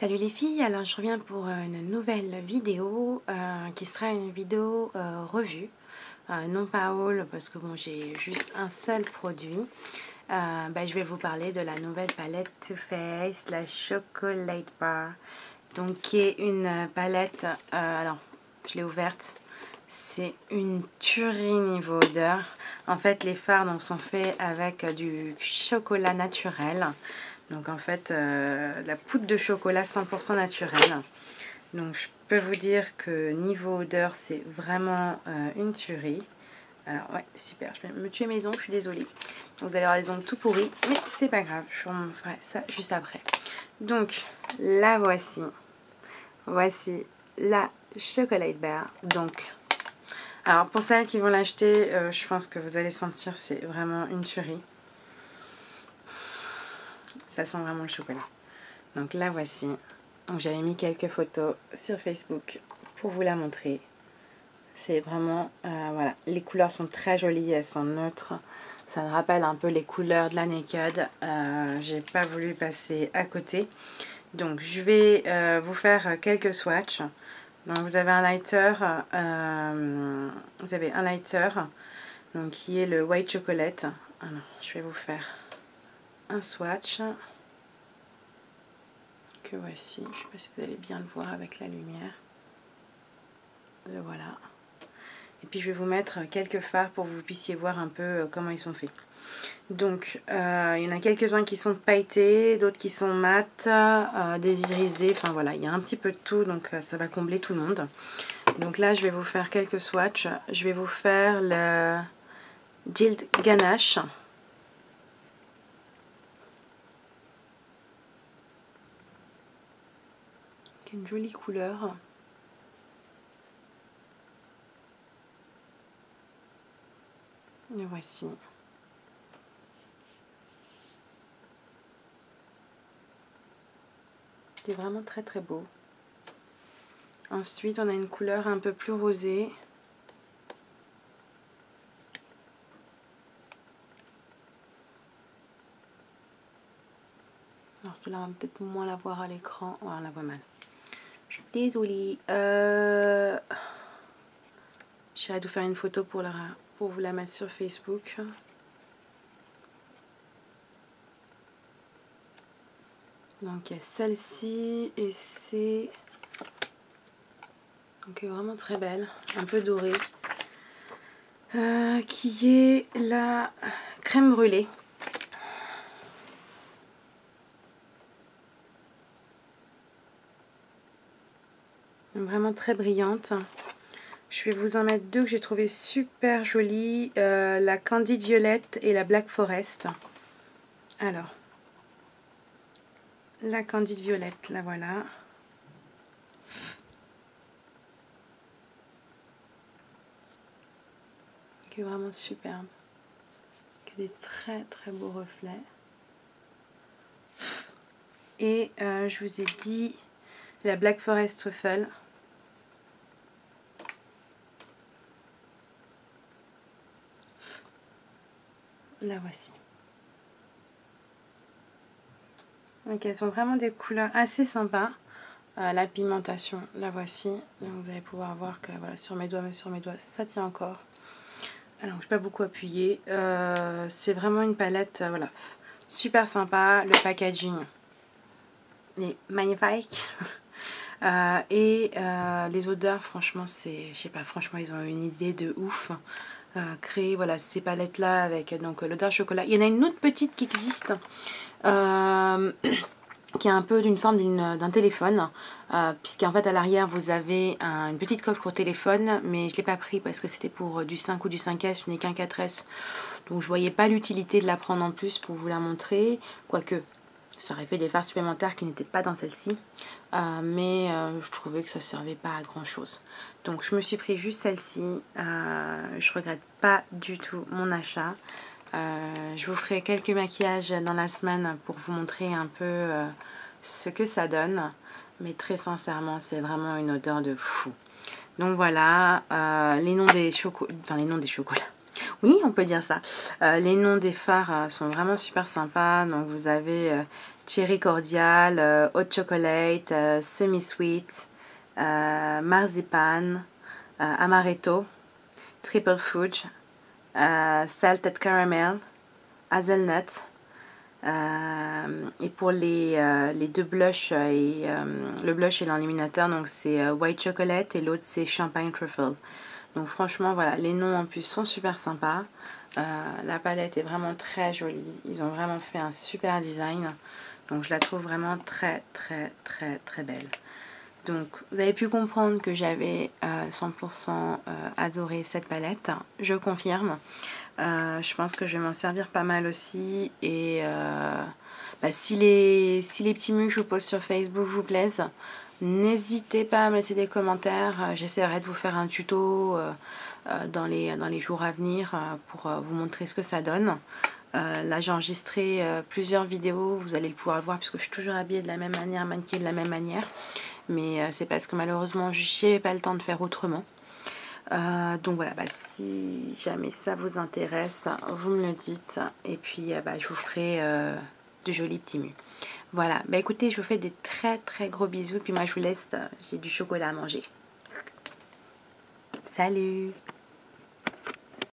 Salut les filles, alors je reviens pour une nouvelle vidéo qui sera une vidéo revue, non pas haul parce que bon j'ai juste un seul produit. Je vais vous parler de la nouvelle palette Too Faced, la Chocolate Bar, donc qui est une palette, alors je l'ai ouverte, c'est une tuerie niveau odeur. En fait les fards donc, sont faits avec du chocolat naturel. Donc en fait, la poudre de chocolat 100% naturelle. Donc je peux vous dire que niveau odeur, c'est vraiment une tuerie. Alors ouais, super, je vais me tuer mes ongles, je suis désolée. Vous allez avoir les ongles tout pourris, mais c'est pas grave, je vous ferai ça juste après. Donc la voici. Voici la Chocolate Bar. Donc, alors pour celles qui vont l'acheter, je pense que vous allez sentir, c'est vraiment une tuerie. Ça sent vraiment le chocolat. Donc la voici. Donc j'avais mis quelques photos sur Facebook pour vous la montrer. C'est vraiment, voilà, les couleurs sont très jolies, elles sont neutres. Ça me rappelle un peu les couleurs de la Naked. J'ai pas voulu passer à côté. Donc je vais vous faire quelques swatchs. Donc vous avez un lighter, donc qui est le White Chocolate. Alors je vais vous faire un swatch. Que voici, je ne sais pas si vous allez bien le voir avec la lumière. Le voilà. Et puis je vais vous mettre quelques fards pour que vous puissiez voir un peu comment ils sont faits. Donc il y en a quelques-uns qui sont pailletés, d'autres qui sont mat, des irisés, enfin voilà, il y a un petit peu de tout, donc ça va combler tout le monde. Donc là je vais vous faire quelques swatchs. Je vais vous faire le Gilt Ganache. Une jolie couleur. Le voici. C'est vraiment très très beau. Ensuite on a une couleur un peu plus rosée. Alors celle-là on va peut-être moins la voir à l'écran. Oh, on la voit mal. Je suis désolée. J'irai vous faire une photo pour vous la mettre sur Facebook. Donc il y a celle-ci et c'est donc vraiment très belle, un peu dorée, qui est la crème brûlée. Donc, vraiment très brillante. Je vais vous en mettre deux que j'ai trouvé super jolies, la Candide Violette et la Black Forest. Alors, la Candide Violette, la voilà. Qui est vraiment superbe. Qui a des très très beaux reflets. Et je vous ai dit la Black Forest Truffle. La voici. Donc elles sont vraiment des couleurs assez sympas. La pigmentation, la voici. Donc vous allez pouvoir voir que voilà, sur mes doigts, ça tient encore. Alors je ne vais pas beaucoup appuyer. C'est vraiment une palette, voilà, super sympa. Le packaging est magnifique. Les odeurs, franchement, je sais pas, franchement, ils ont une idée de ouf. Créer voilà ces palettes là avec donc l'odeur chocolat. Il y en a une autre petite qui existe. Qui est un peu d'une forme d'un téléphone, puisqu'en fait à l'arrière vous avez une petite coque pour téléphone, mais je ne l'ai pas pris parce que c'était pour du 5 ou du 5S, je n'ai qu'un 4S, donc je voyais pas l'utilité de la prendre en plus pour vous la montrer, quoique ça aurait fait des fards supplémentaires qui n'étaient pas dans celle-ci, mais je trouvais que ça servait pas à grand chose, donc je me suis pris juste celle-ci. Je regrette pas du tout mon achat. Je vous ferai quelques maquillages dans la semaine pour vous montrer un peu ce que ça donne, mais très sincèrement c'est vraiment une odeur de fou. Donc voilà, les noms des chocolats, oui on peut dire ça, les noms des fards sont vraiment super sympas. Donc vous avez cherry cordial, hot chocolate, semi-sweet, marzipan, amaretto, triple fudge, salted caramel, hazelnut. Et pour les deux blushs, le blush et l'enluminateur, donc c'est white chocolate et l'autre c'est champagne truffle. Donc franchement voilà, les noms en plus sont super sympas. La palette est vraiment très jolie, ils ont vraiment fait un super design. Donc je la trouve vraiment très belle. Donc vous avez pu comprendre que j'avais 100% adoré cette palette, je confirme. Je pense que je vais m'en servir pas mal aussi. Et si les petits mugs que je vous pose sur Facebook vous plaisent, n'hésitez pas à me laisser des commentaires. J'essaierai de vous faire un tuto dans les jours à venir pour vous montrer ce que ça donne. Là j'ai enregistré plusieurs vidéos, vous allez pouvoir le voir puisque je suis toujours habillée de la même manière, maquillée de la même manière. Mais c'est parce que malheureusement j'avais pas le temps de faire autrement. Donc voilà, si jamais ça vous intéresse, vous me le dites. Et puis je vous ferai de jolis petits mus. Voilà, écoutez, je vous fais des très gros bisous. Puis moi je vous laisse, j'ai du chocolat à manger. Salut!